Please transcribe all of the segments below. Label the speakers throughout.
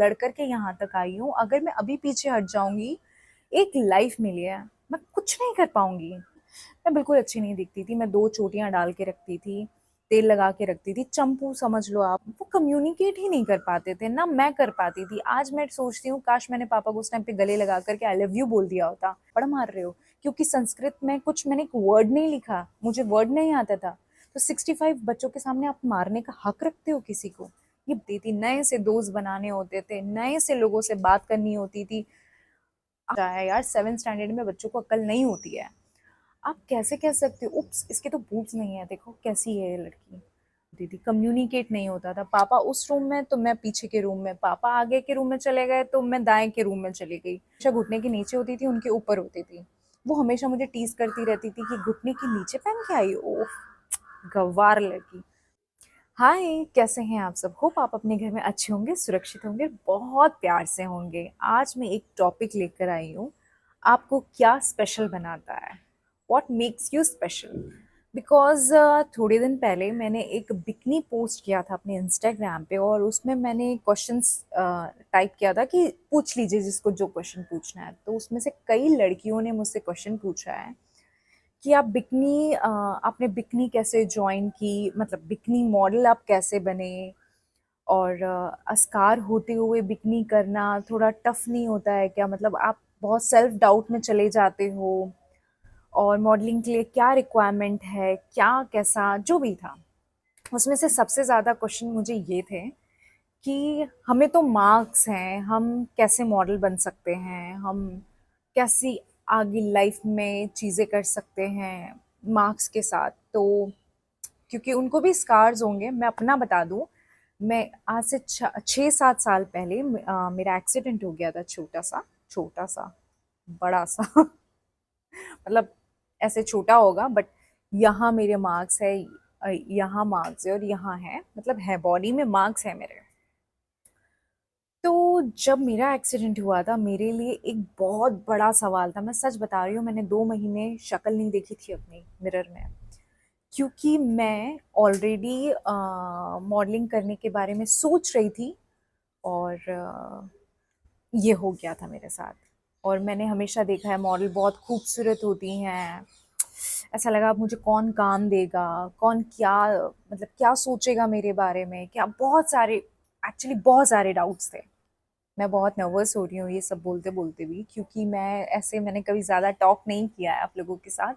Speaker 1: लड़ कर के यहाँ तक आई हूँ। अगर मैं अभी पीछे हट जाऊंगी, एक लाइफ मिली है, मैं कुछ नहीं कर पाऊंगी। मैं बिल्कुल अच्छी नहीं दिखती थी, मैं 2 चोटियाँ डाल के रखती थी, तेल लगा के रखती थी, चंपू समझ लो आप। वो कम्युनिकेट ही नहीं कर पाते थे, ना मैं कर पाती थी। आज मैं सोचती हूँ काश मैंने पापा को उस टाइम पे गले लगा करके आई लव यू बोल दिया होता। बड़ा मार रहे हो, क्योंकि संस्कृत में कुछ मैंने एक वर्ड नहीं लिखा, मुझे वर्ड नहीं आता था। तो 65 बच्चों के सामने आप मारने का हक रखते हो किसी को? ये देती, नए से दोस्त बनाने होते थे, नए से लोगों से बात करनी होती थी। क्या है यार, 7th स्टैंडर्ड में बच्चों को अक्ल नहीं होती है। आप कैसे कह सकते हो उप्स इसके तो बूब्स नहीं है, देखो कैसी है ये लड़की। दीदी कम्युनिकेट नहीं होता था, पापा उस रूम में तो मैं पीछे के रूम में, पापा आगे के रूम में चले गए तो मैं दाएं के रूम में चली गई। हमेशा घुटने के नीचे होती थी, उनके ऊपर होती थी। वो हमेशा मुझे टीज करती रहती थी कि घुटने के नीचे पहन के आई। ओह, गवार लड़की। हाय, कैसे हैं आप सब? होप आप अपने घर में अच्छे होंगे, सुरक्षित होंगे, बहुत प्यार से होंगे। आज मैं एक टॉपिक लेकर आई हूँ, आपको क्या स्पेशल बनाता है, what makes you special. Because थोड़े दिन पहले मैंने एक बिकनी पोस्ट किया था अपने इंस्टाग्राम पे, और उसमें मैंने क्वेश्चंस टाइप किया था कि पूछ लीजिए जिसको जो क्वेश्चन पूछना है। तो उसमें से कई लड़कियों ने मुझसे क्वेश्चन पूछा है कि आप बिकनी आपने बिकनी कैसे ज्वाइन की, मतलब बिकनी मॉडल आप कैसे बने, और अस्कार होते हुए बिकनी करना थोड़ा टफ नहीं होता है क्या? मतलब आप बहुत सेल्फ डाउट में चले जाते हो, और मॉडलिंग के लिए क्या रिक्वायरमेंट है, क्या कैसा जो भी था। उसमें से सबसे ज़्यादा क्वेश्चन मुझे ये थे कि हमें तो मार्क्स हैं, हम कैसे मॉडल बन सकते हैं, हम कैसी आगे लाइफ में चीज़ें कर सकते हैं मार्क्स के साथ। तो क्योंकि उनको भी स्कार्स होंगे, मैं अपना बता दूं। मैं आज से 6-7 साल पहले मेरा एक्सीडेंट हो गया था, छोटा सा, छोटा सा, बड़ा सा मतलब ऐसे छोटा होगा, बट यहाँ मेरे मार्क्स है, यहाँ मार्क्स है, और यहाँ है, मतलब है बॉडी में मार्क्स है मेरे। तो जब मेरा एक्सीडेंट हुआ था, मेरे लिए एक बहुत बड़ा सवाल था। मैं सच बता रही हूँ, मैंने 2 महीने शक्ल नहीं देखी थी अपनी मिरर में, क्योंकि मैं ऑलरेडी मॉडलिंग करने के बारे में सोच रही थी, और ये हो गया था मेरे साथ। और मैंने हमेशा देखा है मॉडल बहुत खूबसूरत होती हैं। ऐसा लगा अब मुझे कौन काम देगा, कौन क्या, मतलब क्या सोचेगा मेरे बारे में, क्या, बहुत सारे, एक्चुअली बहुत सारे डाउट्स थे। मैं बहुत नर्वस हो रही हूँ ये सब बोलते बोलते भी, क्योंकि मैंने कभी ज़्यादा टॉक नहीं किया है आप लोगों के साथ।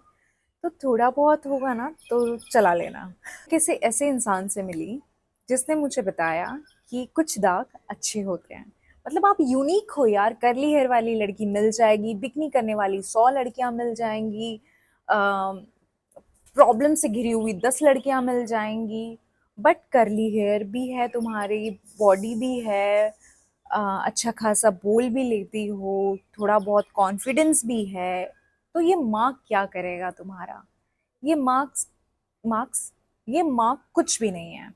Speaker 1: तो थोड़ा बहुत होगा ना तो चला लेना। किसी ऐसे इंसान से मिली जिसने मुझे बताया कि कुछ दाग अच्छे होते हैं। मतलब आप यूनिक हो यार, करली हेयर वाली लड़की मिल जाएगी, बिकनी करने वाली 100 लड़कियां मिल जाएंगी, प्रॉब्लम से घिरी हुई 10 लड़कियां मिल जाएंगी, बट करली हेयर भी है तुम्हारी, बॉडी भी है, अच्छा खासा बोल भी लेती हो, थोड़ा बहुत कॉन्फिडेंस भी है, तो ये मार्क क्या करेगा तुम्हारा? ये मार्क्स, मार्क्स, ये मार्क कुछ भी नहीं है।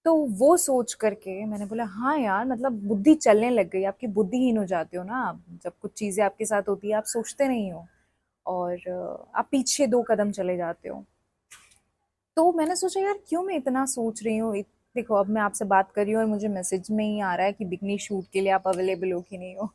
Speaker 1: तो वो सोच करके मैंने बोला हाँ यार, मतलब बुद्धि चलने लग गई। आपकी बुद्धिहीन हो जाते हो ना आप, जब कुछ चीज़ें आपके साथ होती है आप सोचते नहीं हो, और आप पीछे 2 कदम चले जाते हो। तो मैंने सोचा यार क्यों मैं इतना सोच रही हूँ। देखो अब मैं आपसे बात कर रही हूँ और मुझे मैसेज में ही आ रहा है कि बिकनी शूट के लिए आप अवेलेबल हो कि नहीं हो।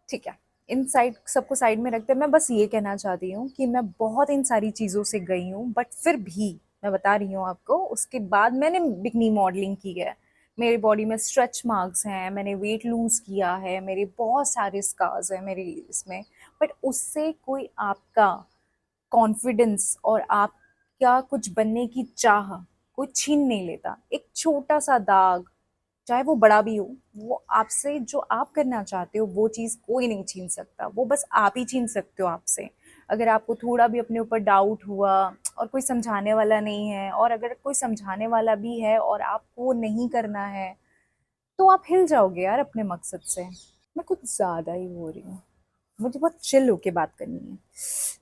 Speaker 1: ठीक है, इन साइड सबको साइड में रखते हैं, मैं बस ये कहना चाहती हूँ कि मैं बहुत इन सारी चीज़ों से गई हूँ, बट फिर भी मैं बता रही हूँ आपको, उसके बाद मैंने बिकनी मॉडलिंग की है। मेरी बॉडी में स्ट्रेच मार्क्स हैं, मैंने वेट लूज किया है, मेरे बहुत सारे स्कार्स हैं मेरी इसमें, बट उससे कोई आपका कॉन्फिडेंस और आपका कुछ बनने की चाह कोई छीन नहीं लेता। एक छोटा सा दाग, चाहे वो बड़ा भी हो, वो आपसे जो आप करना चाहते हो वो चीज़ कोई नहीं छीन सकता, वो बस आप ही छीन सकते हो आपसे। अगर आपको थोड़ा भी अपने ऊपर डाउट हुआ और कोई समझाने वाला नहीं है, और अगर कोई समझाने वाला भी है और आपको वो नहीं करना है, तो आप हिल जाओगे यार अपने मकसद से। मैं कुछ ज़्यादा ही हो रही हूँ, मुझे बहुत चिल होके बात करनी है।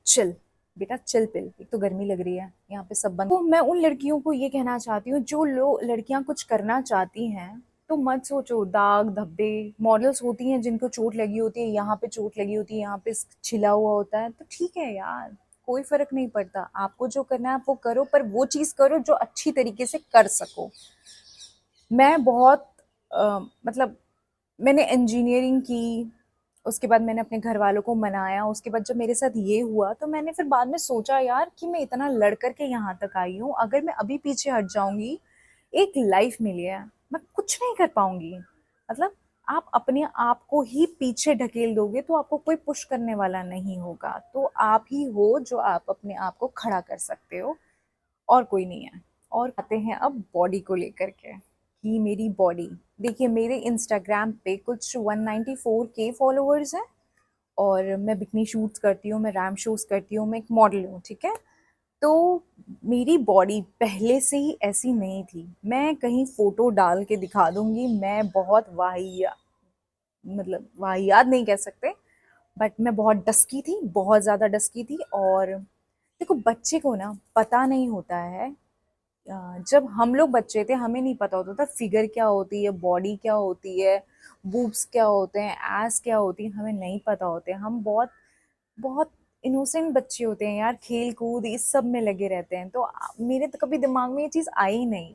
Speaker 1: चिल बेटा, चिल पिल। एक तो गर्मी लग रही है यहाँ पे, सब बंद। तो मैं उन लड़कियों को ये कहना चाहती हूँ, जो लड़कियां कुछ करना चाहती हैं, तो मत सोचो दाग धब्बे। मॉडल्स होती हैं जिनको चोट लगी होती है, यहाँ पे चोट लगी होती है, यहाँ पे छिला हुआ होता है, तो ठीक है यार, कोई फर्क नहीं पड़ता। आपको जो करना है आप वो करो, पर वो चीज़ करो जो अच्छी तरीके से कर सको। मैं बहुत मतलब मैंने इंजीनियरिंग की, उसके बाद मैंने अपने घर वालों को मनाया, उसके बाद जब मेरे साथ ये हुआ तो मैंने फिर बाद में सोचा यार कि मैं इतना लड़ कर के यहाँ तक आई हूँ, अगर मैं अभी पीछे हट जाऊंगी, एक लाइफ मिली है, मैं कुछ नहीं कर पाऊंगी। मतलब आप अपने आप को ही पीछे ढकेल दोगे तो आपको कोई पुश करने वाला नहीं होगा, तो आप ही हो जो आप अपने आप को खड़ा कर सकते हो, और कोई नहीं है। और आते हैं अब बॉडी को लेकर के, कि मेरी बॉडी, देखिए मेरे इंस्टाग्राम पे कुछ 194K फॉलोअर्स हैं, और मैं बिकनी शूट्स करती हूँ, मैं रैम शोज करती हूँ, मैं एक मॉडल हूँ, ठीक है। तो मेरी बॉडी पहले से ही ऐसी नहीं थी, मैं कहीं फोटो डाल के दिखा दूंगी, मैं बहुत वाहिया, मतलब वाहियात नहीं कह सकते, बट मैं बहुत डस्की थी, बहुत ज़्यादा डस्की थी। और देखो बच्चे को ना पता नहीं होता है, जब हम लोग बच्चे थे हमें नहीं पता होता था फिगर क्या होती है, बॉडी क्या होती है, बूब्स क्या होते हैं, एस क्या होती है, हमें नहीं पता होते। हम बहुत बहुत इनोसेंट बच्चे होते हैं यार, खेल कूद इस सब में लगे रहते हैं, तो मेरे तो कभी दिमाग में ये चीज़ आई ही नहीं।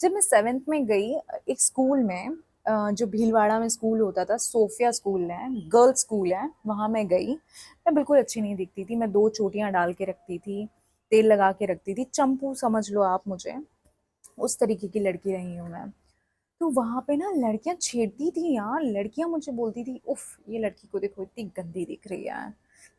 Speaker 1: जब मैं सेवेंथ में गई एक स्कूल में, जो भीलवाड़ा में स्कूल होता था, सोफिया स्कूल है, गर्ल्स स्कूल है, वहाँ मैं गई। मैं बिल्कुल अच्छी नहीं दिखती थी, मैं दो चोटियाँ डाल के रखती थी, तेल लगा के रखती थी, चंपू समझ लो आप मुझे, उस तरीके की लड़की रही हूँ मैं। तो वहाँ पे ना लड़कियाँ छेड़ती थी यार, लड़कियाँ मुझे बोलती थी, उफ ये लड़की को देखो इतनी गंदी दिख रही है,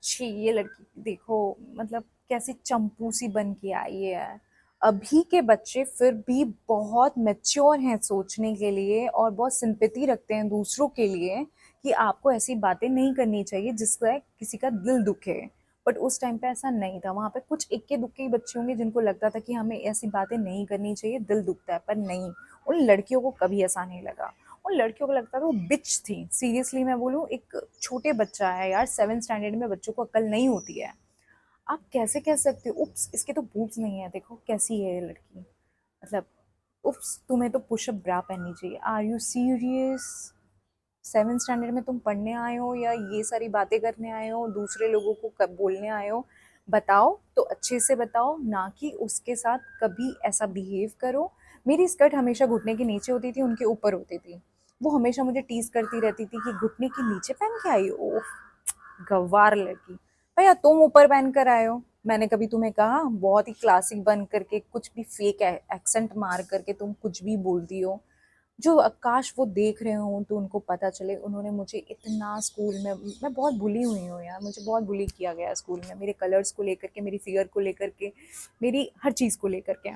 Speaker 1: छी ये लड़की देखो, मतलब कैसी चंपू सी बन के आई है। अभी के बच्चे फिर भी बहुत मैच्योर हैं सोचने के लिए, और बहुत सिंपैथी रखते हैं दूसरों के लिए, कि आपको ऐसी बातें नहीं करनी चाहिए जिससे किसी का दिल दुखे। बट उस टाइम पे ऐसा नहीं था, वहाँ पे कुछ इक्के दुक्के ही बच्चे होंगे जिनको लगता था कि हमें ऐसी बातें नहीं करनी चाहिए, दिल दुखता है, पर नहीं, उन लड़कियों को कभी ऐसा नहीं लगा। उन लड़कियों को लगता था वो बिच थी, सीरियसली मैं बोलूँ, एक छोटे बच्चा है यार, 7th स्टैंडर्ड में बच्चों को अक्ल नहीं होती है, आप कैसे कह सकते हो उप्स इसके तो बूट्स नहीं है, देखो कैसी है ये लड़की, मतलब उप्स तुम्हें तो पुशअप ब्रा पहननी चाहिए, are you serious? 7th standard में तुम पढ़ने आए हो या ये सारी बातें करने आए हो, दूसरे लोगों को कब बोलने आए हो? बताओ तो अच्छे से बताओ, ना कि उसके साथ कभी ऐसा बिहेव करो। मेरी स्कर्ट हमेशा घुटने के नीचे होती थी, उनके ऊपर होती थी। वो हमेशा मुझे टीज करती रहती थी कि घुटने के नीचे पहन के आई हो, गवार लड़की। भैया तुम ऊपर पहन कर आए हो, मैंने कभी तुम्हें कहा? बहुत ही क्लासिक बन करके कुछ भी फेक एक्सेंट मार करके तुम कुछ भी बोलती हो, जो काश वो देख रहे हों तो उनको पता चले। उन्होंने मुझे इतना स्कूल में, मैं बहुत बुली हुई हूँ यार, मुझे बहुत बुली किया गया स्कूल में, मेरे कलर्स को लेकर के, मेरी फिगर को लेकर के, मेरी हर चीज़ को लेकर के,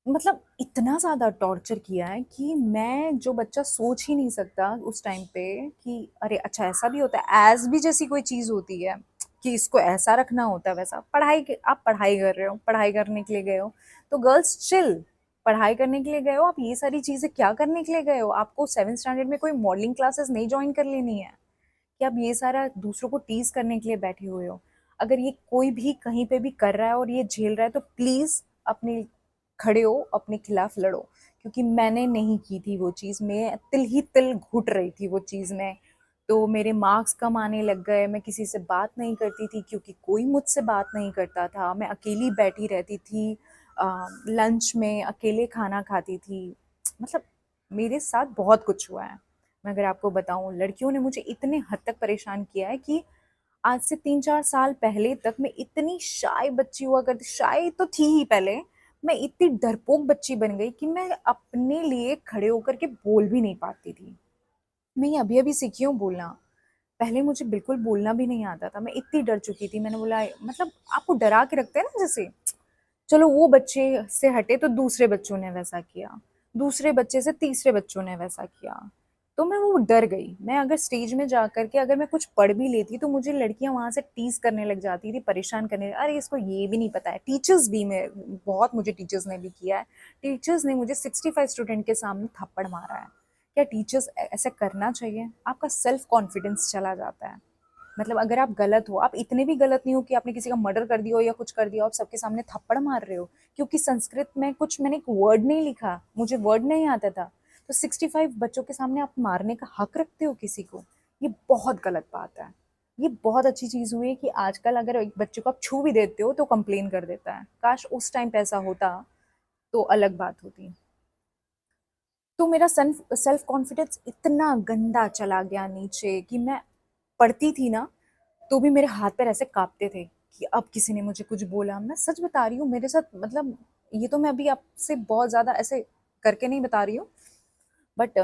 Speaker 1: मतलब इतना ज़्यादा टॉर्चर किया है कि मैं, जो बच्चा सोच ही नहीं सकता उस टाइम पे कि अरे अच्छा ऐसा भी होता है, एज भी जैसी कोई चीज़ होती है कि इसको ऐसा रखना होता है, वैसा आप पढ़ाई कर रहे हो, पढ़ाई करने के लिए गए हो, तो गर्ल्स चिल, पढ़ाई करने के लिए गए हो, आप ये सारी चीज़ें क्या करने के लिए गए हो? आपको 7th स्टैंडर्ड में कोई मॉडलिंग क्लासेस नहीं ज्वाइन कर लेनी है कि आप ये सारा दूसरों को टीज करने के लिए बैठे हुए हो? अगर ये कोई भी कहीं पे भी कर रहा है और ये झेल रहा है तो प्लीज अपने खड़े हो, अपने खिलाफ लड़ो, क्योंकि मैंने नहीं की थी वो चीज़, मैं तिल ही तिल घुट रही थी वो चीज़ में। तो मेरे मार्क्स कम आने लग गए, मैं किसी से बात नहीं करती थी क्योंकि कोई मुझसे बात नहीं करता था, मैं अकेली बैठी रहती थी, लंच में अकेले खाना खाती थी, मतलब मेरे साथ बहुत कुछ हुआ है। मैं अगर आपको बताऊं, लड़कियों ने मुझे इतने हद तक परेशान किया है कि आज से 3-4 साल पहले तक मैं इतनी शाय बच्ची हुआ करती, शाय तो थी ही पहले, मैं इतनी डरपोक बच्ची बन गई कि मैं अपने लिए खड़े होकर के बोल भी नहीं पाती थी। मैं ये अभी अभी सीखी हूँ बोलना, पहले मुझे बिल्कुल बोलना भी नहीं आता था, मैं इतनी डर चुकी थी। मैंने बोला मतलब आपको डरा के रखते हैं ना, जैसे चलो वो बच्चे से हटे तो दूसरे बच्चों ने वैसा किया, दूसरे बच्चे से तीसरे बच्चों ने वैसा किया, तो मैं वो डर गई। मैं अगर स्टेज में जा करके अगर मैं कुछ पढ़ भी लेती तो मुझे लड़कियां वहां से टीज करने लग जाती थी, परेशान करने, अरे इसको ये भी नहीं पता है। टीचर्स भी, मैं बहुत, मुझे टीचर्स ने भी किया है, टीचर्स ने मुझे 65 स्टूडेंट के सामने थप्पड़ मारा है। क्या टीचर्स ऐसा करना चाहिए? आपका सेल्फ कॉन्फिडेंस चला जाता है। मतलब अगर आप गलत हो, आप इतने भी गलत नहीं हो कि आपने किसी का मर्डर कर दिया हो या कुछ कर दिया हो, आप सबके सामने थप्पड़ मार रहे हो क्योंकि संस्कृत में कुछ, मैंने एक वर्ड नहीं लिखा, मुझे वर्ड नहीं आता था, तो 65 बच्चों के सामने आप मारने का हक रखते हो किसी को? ये बहुत गलत बात है। ये बहुत अच्छी चीज हुई है कि आजकल अगर एक बच्चे को आप छू भी देते हो तो कंप्लेन कर देता है, काश उस टाइम पे ऐसा होता तो अलग बात होती। तो मेरा सेल्फ कॉन्फिडेंस इतना गंदा चला गया नीचे कि मैं पढ़ती थी ना, तो भी मेरे हाथ पैर ऐसे काँपते थे कि अब किसी ने मुझे कुछ बोला। मैं सच बता रही हूँ, मेरे साथ मतलब ये तो मैं अभी आपसे बहुत ज़्यादा ऐसे करके नहीं बता रही हूँ, बट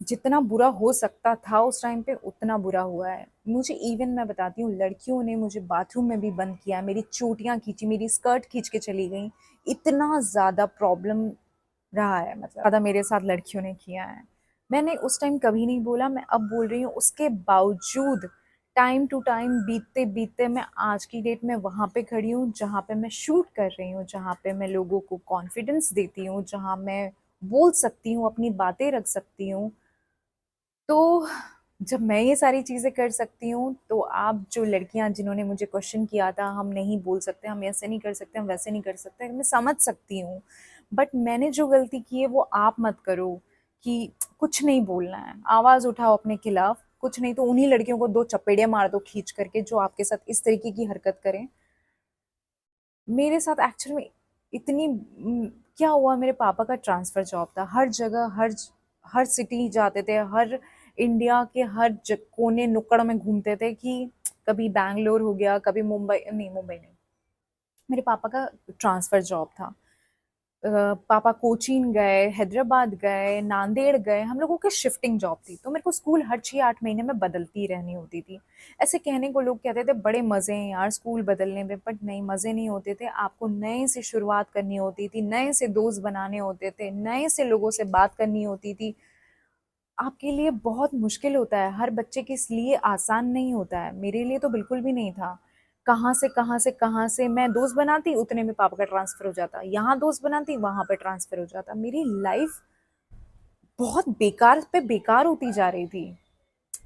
Speaker 1: जितना बुरा हो सकता था उस टाइम पे उतना बुरा हुआ है। मुझे इवन मैं बताती हूँ, लड़कियों ने मुझे बाथरूम में भी बंद किया, मेरी चोटियाँ खींची, मेरी स्कर्ट खींच के चली गईं। इतना ज़्यादा प्रॉब्लम रहा है, मतलब ज़्यादा मेरे साथ लड़कियों ने किया है। मैंने उस टाइम कभी नहीं बोला, मैं अब बोल रही हूँ। उसके बावजूद टाइम टू टाइम बीतते-बीतते मैं आज की डेट में वहाँ पे खड़ी हूँ, जहाँ पे मैं शूट कर रही हूँ, जहाँ पे मैं लोगों को कॉन्फिडेंस देती हूँ, जहाँ मैं बोल सकती हूँ, अपनी बातें रख सकती हूँ। तो जब मैं ये सारी चीज़ें कर सकती हूँ, तो आप जो लड़कियाँ जिन्होंने मुझे क्वेश्चन किया था, हम नहीं बोल सकते, हम ऐसे नहीं कर सकते, हम वैसे नहीं कर सकते, मैं समझ सकती हूँ। बट मैंने जो गलती की है वो आप मत करो कि कुछ नहीं बोलना है, आवाज़ उठाओ अपने खिलाफ, कुछ नहीं तो उन्हीं लड़कियों को 2 चपेड़ियाँ मार दो खींच करके जो आपके साथ इस तरीके की हरकत करें। मेरे साथ एक्चुअल में इतनी क्या हुआ, मेरे पापा का ट्रांसफ़र जॉब था। हर जगह हर सिटी जाते थे, हर इंडिया के हर कोने नुक्कड़ में घूमते थे कि कभी बैंगलोर हो गया, कभी मुंबई नहीं, मेरे पापा का ट्रांसफ़र जॉब था। पापा कोचीन गए, हैदराबाद गए, नांदेड़ गए, हम लोगों की शिफ्टिंग जॉब थी, तो मेरे को स्कूल हर 6-8 महीने में बदलती रहनी होती थी। ऐसे कहने को लोग कहते थे बड़े मज़े हैं यार स्कूल बदलने में, बट नहीं, मज़े नहीं होते थे। आपको नए से शुरुआत करनी होती थी, नए से दोस्त बनाने होते थे, नए से लोगों से बात करनी होती थी। आपके लिए बहुत मुश्किल होता है, हर बच्चे के लिए आसान नहीं होता है। मेरे लिए तो बिल्कुल भी नहीं था। कहाँ से मैं दोस्त बनाती, उतने में पापा का ट्रांसफ़र हो जाता। यहाँ दोस्त बनाती, वहाँ पे ट्रांसफ़र हो जाता। मेरी लाइफ़ बहुत बेकार पे बेकार होती जा रही थी।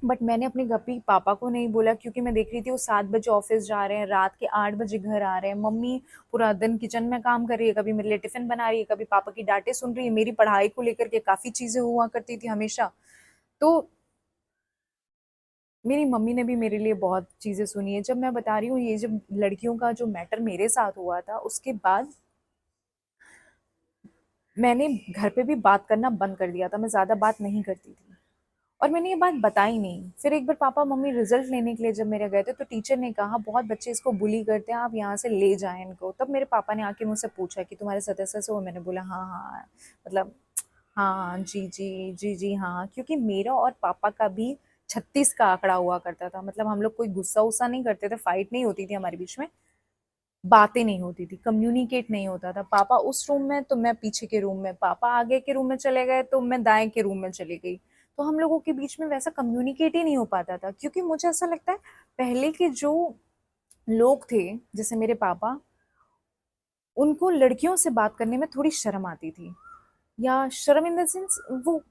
Speaker 1: बट मैंने अपने कभी पापा को नहीं बोला, क्योंकि मैं देख रही थी वो 7 बजे ऑफ़िस जा रहे हैं, रात के 8 बजे घर आ रहे हैं। मम्मी पूरा दिन किचन में काम कर रही है, कभी मेरे लिए टिफ़िन बना रही है, कभी पापा की डाँटें सुन रही है। मेरी पढ़ाई को लेकर के काफ़ी चीज़ें हुआ करती थी हमेशा। तो मेरी मम्मी ने भी मेरे लिए बहुत चीज़ें सुनी है। जब मैं बता रही हूँ, ये जब लड़कियों का जो मैटर मेरे साथ हुआ था, उसके बाद मैंने घर पे भी बात करना बंद कर दिया था, मैं ज़्यादा बात नहीं करती थी और मैंने ये बात बताई नहीं। फिर एक बार पापा मम्मी रिजल्ट लेने के लिए जब मेरे गए थे, तो टीचर ने कहा बहुत बच्चे इसको बुली करते हैं, आप यहाँ से ले जाएं इनको। तब मेरे पापा ने आके मुझसे पूछा कि तुम्हारे साथ ऐसा हो। मैंने बोला हाँ हाँ, मतलब हाँ जी जी जी जी हाँ, क्योंकि मेरा और पापा का भी 36 का आंकड़ा हुआ करता था। मतलब हम लोग कोई गुस्सा उस्सा नहीं करते थे, फाइट नहीं होती थी हमारे बीच में, बातें नहीं होती थी, कम्युनिकेट नहीं होता था। पापा उस रूम में तो मैं पीछे के रूम में, पापा आगे के रूम में चले गए तो मैं दाएं के रूम में चली गई। तो हम लोगों के बीच में वैसा कम्युनिकेट ही नहीं हो पाता था, क्योंकि मुझे ऐसा लगता है पहले के जो लोग थे, जैसे मेरे पापा, उनको लड़कियों से बात करने में थोड़ी शर्म आती थी, या शर्म इन द सेंस वो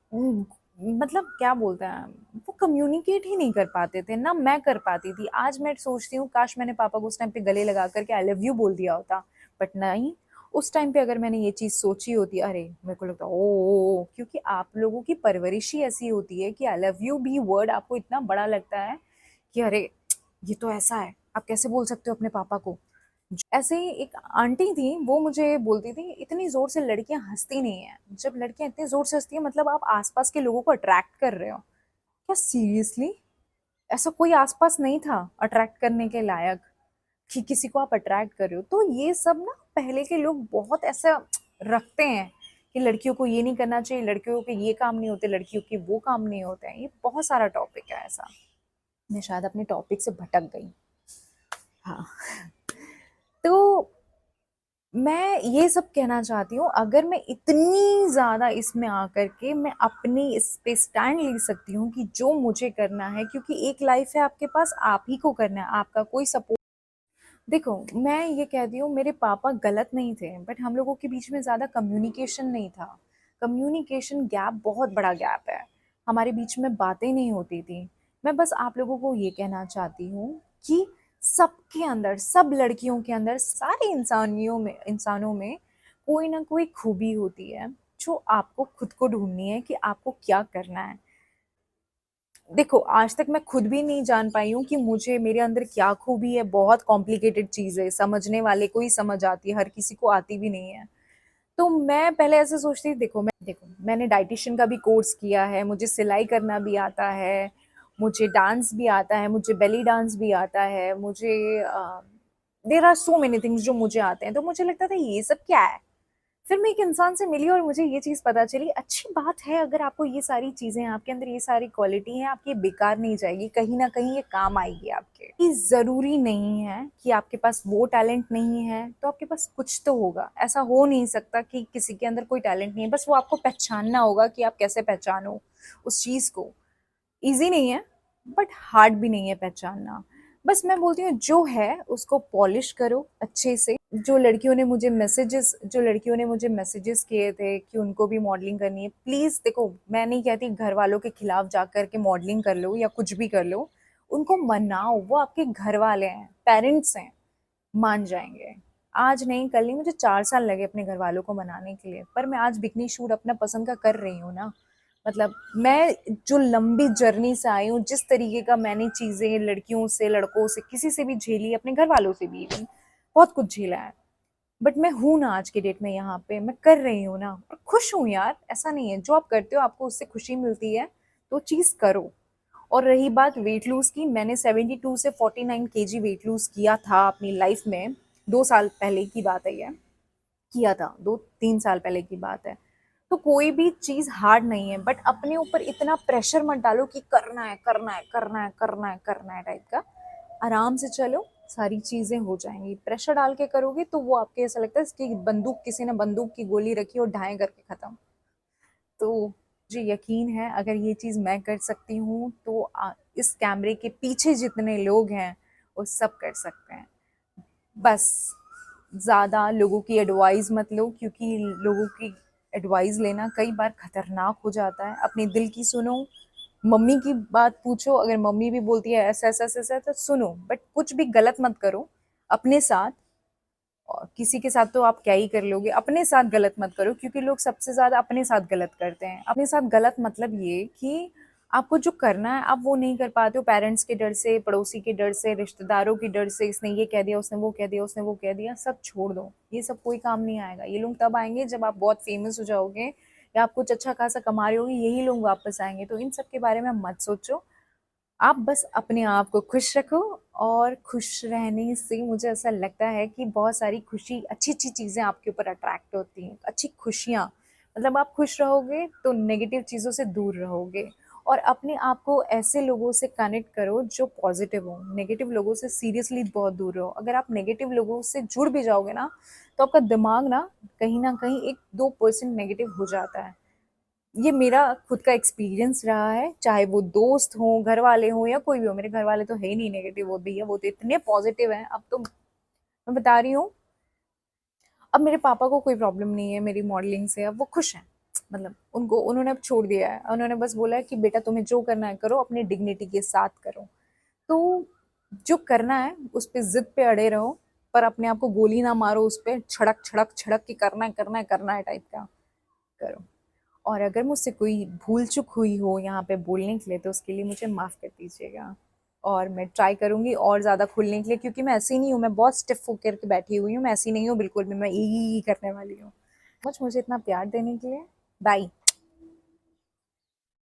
Speaker 1: मतलब क्या बोलते हैं, वो कम्युनिकेट ही नहीं कर पाते थे, ना मैं कर पाती थी। आज मैं सोचती हूँ काश मैंने पापा को उस टाइम पे गले लगा करके आई लव यू बोल दिया होता, बट नहीं। उस टाइम पे अगर मैंने ये चीज़ सोची होती, अरे मेरे को लगता ओ, क्योंकि आप लोगों की परवरिश ही ऐसी होती है कि आई लव यू भी वर्ड आपको इतना बड़ा लगता है कि अरे ये तो ऐसा है, आप कैसे बोल सकते हो अपने पापा को। ऐसे ही एक आंटी थी, वो मुझे बोलती थी इतनी ज़ोर से लड़कियां हंसती नहीं हैं, जब लड़कियां इतनी ज़ोर से हंसती हैं मतलब आप आसपास के लोगों को अट्रैक्ट कर रहे हो। क्या सीरियसली? ऐसा कोई आसपास नहीं था अट्रैक्ट करने के लायक कि किसी को आप अट्रैक्ट कर रहे हो। तो ये सब ना पहले के लोग बहुत ऐसा रखते हैं कि लड़कियों को ये नहीं करना चाहिए, लड़कियों के ये काम नहीं होते, लड़कियों के वो काम नहीं होते हैं। ये बहुत सारा टॉपिक है ऐसा। मैं शायद अपने टॉपिक से भटक गई। हाँ। तो मैं ये सब कहना चाहती हूँ, अगर मैं इतनी ज़्यादा इसमें आकर के मैं अपनी इस पे स्टैंड ले सकती हूँ कि जो मुझे करना है, क्योंकि एक लाइफ है आपके पास, आप ही को करना है, आपका कोई सपोर्ट। देखो, मैं ये कहती हूँ मेरे पापा गलत नहीं थे, बट हम लोगों के बीच में ज़्यादा कम्युनिकेशन नहीं था। कम्युनिकेशन गैप बहुत बड़ा गैप है, हमारे बीच में बातें नहीं होती थी। मैं बस आप लोगों को ये कहना चाहती हूँ कि सबके अंदर, सब लड़कियों के अंदर, सारे इंसानों में कोई ना कोई खूबी होती है, जो आपको खुद को ढूंढनी है कि आपको क्या करना है। देखो, आज तक मैं खुद भी नहीं जान पाई हूँ कि मुझे मेरे अंदर क्या खूबी है। बहुत कॉम्प्लिकेटेड चीज़ है, समझने वाले को ही समझ आती है, हर किसी को आती भी नहीं है। तो मैं पहले ऐसे सोचती थी, देखो मैंने डाइटिशियन का भी कोर्स किया है, मुझे सिलाई करना भी आता है, मुझे डांस भी आता है, मुझे बेली डांस भी आता है, मुझे there are so many things जो मुझे आते हैं। तो मुझे लगता था ये सब क्या है। फिर मैं एक इंसान से मिली और मुझे ये चीज़ पता चली, अच्छी बात है अगर आपको ये सारी चीज़ें, आपके अंदर ये सारी क्वालिटी हैं, आपकी बेकार नहीं जाएगी, कहीं ना कहीं ये काम आएगी आपके। ये ज़रूरी नहीं है कि आपके पास वो टैलेंट नहीं है तो आपके पास कुछ तो होगा। ऐसा हो नहीं सकता कि किसी के अंदर कोई टैलेंट नहीं है, बस वो आपको पहचानना होगा कि आप कैसे पहचानो उस चीज़ को। ईज़ी नहीं है, बट हार्ड भी नहीं है पहचानना। बस मैं बोलती हूँ जो है उसको पॉलिश करो अच्छे से। जो लड़कियों ने मुझे मैसेजेस किए थे कि उनको भी मॉडलिंग करनी है, प्लीज़ देखो, मैं नहीं कहती घर वालों के खिलाफ जा कर के मॉडलिंग कर लो या कुछ भी कर लो। उनको मनाओ, वो आपके घर वाले हैं, पेरेंट्स हैं, मान जाएंगे। आज नहीं कल नहीं, मुझे 4 साल लगे अपने घर वालों को मनाने के लिए, पर मैं आज बिकनी शूट अपना पसंद का कर रही हूँ ना। मतलब मैं जो लंबी जर्नी से आई हूँ, जिस तरीके का मैंने चीज़ें लड़कियों से, लड़कों से, किसी से भी झेली, अपने घर वालों से भी even, बहुत कुछ झेला है। बट मैं हूँ ना आज के डेट में यहाँ पे, मैं कर रही हूँ ना, और खुश हूँ यार। ऐसा नहीं है, जो आप करते हो आपको उससे खुशी मिलती है तो चीज़ करो। और रही बात वेट लूज की, मैंने 72 से 49 kg वेट लूज किया था अपनी लाइफ में। 2 साल पहले की बात है ये, किया था, 2-3 साल पहले की बात है। तो कोई भी चीज़ हार्ड नहीं है, बट अपने ऊपर इतना प्रेशर मत डालो कि करना है करना है करना है करना है करना है टाइप का। आराम से चलो, सारी चीज़ें हो जाएंगी। प्रेशर डाल के करोगे तो वो आपके, ऐसा लगता है कि बंदूक, किसी ने बंदूक की गोली रखी और ढाई करके ख़त्म। तो मुझे यकीन है अगर ये चीज़ मैं कर सकती हूँ तो इस कैमरे के पीछे जितने लोग हैं वो सब कर सकते हैं। बस ज़्यादा लोगों की एडवाइस मत लो, क्योंकि लोगों की एडवाइस लेना कई बार खतरनाक हो जाता है। अपने दिल की सुनो, मम्मी की बात पूछो, अगर मम्मी भी बोलती है ऐसा ऐसा ऐसा ऐसा, तो सुनो, बट कुछ भी गलत मत करो अपने साथ। और किसी के साथ तो आप क्या ही कर लोगे, अपने साथ गलत मत करो, क्योंकि लोग सबसे ज्यादा अपने साथ गलत करते हैं। अपने साथ गलत मतलब ये कि आपको जो करना है आप वो नहीं कर पाते हो, पेरेंट्स के डर से, पड़ोसी के डर से, रिश्तेदारों के डर से, इसने ये कह दिया, उसने वो कह दिया, उसने वो कह दिया। सब छोड़ दो, ये सब कोई काम नहीं आएगा। ये लोग तब आएंगे जब आप बहुत फेमस हो जाओगे या आप कुछ अच्छा खासा कमा रहे होगे, यही लोग वापस आएंगे। तो इन सब के बारे में मत सोचो, आप बस अपने आप को खुश रखो। और खुश रहने से मुझे ऐसा लगता है कि बहुत सारी खुशी, अच्छी अच्छी चीज़ें आपके ऊपर अट्रैक्ट होती हैं, अच्छी खुशियाँ। मतलब आप खुश रहोगे तो नेगेटिव चीज़ों से दूर रहोगे। और अपने आप को ऐसे लोगों से कनेक्ट करो जो पॉजिटिव हो, नेगेटिव लोगों से सीरियसली बहुत दूर रहो। अगर आप नेगेटिव लोगों से जुड़ भी जाओगे ना, तो आपका दिमाग ना कहीं 1-2% नेगेटिव हो जाता है। ये मेरा खुद का एक्सपीरियंस रहा है, चाहे वो दोस्त हो, घर वाले हो, या कोई भी हो। मेरे घर वाले तो है ही नहीं नेगेटिव, वो भैया वो तो इतने पॉजिटिव हैं। अब तो मैं बता रही हूँ, अब मेरे पापा को कोई प्रॉब्लम नहीं है मेरी मॉडलिंग से, अब वो खुश हैं। मतलब उन्होंने अब छोड़ दिया है, उन्होंने बस बोला है कि बेटा तुम्हें जो करना है करो, अपने डिग्निटी के साथ करो। तो जो करना है उस पे जिद पे अड़े रहो, पर अपने आप को गोली ना मारो उस पे, छड़क छड़क छड़क के करना है करना है करना है टाइप का करो। और अगर मुझसे कोई भूल चूक हुई हो यहाँ पे बोलने के लिए, तो उसके लिए मुझे माफ़ कर दीजिएगा। और मैं ट्राई करूँगी और ज़्यादा खुलने के लिए, क्योंकि मैं ऐसी नहीं हूँ, मैं बहुत स्टिफ होकर के बैठी हुई हूँ, मैं ऐसी नहीं हूँ बिल्कुल भी, मैं यही करने वाली हूँ। मुझे इतना प्यार देने के लिए। बाय।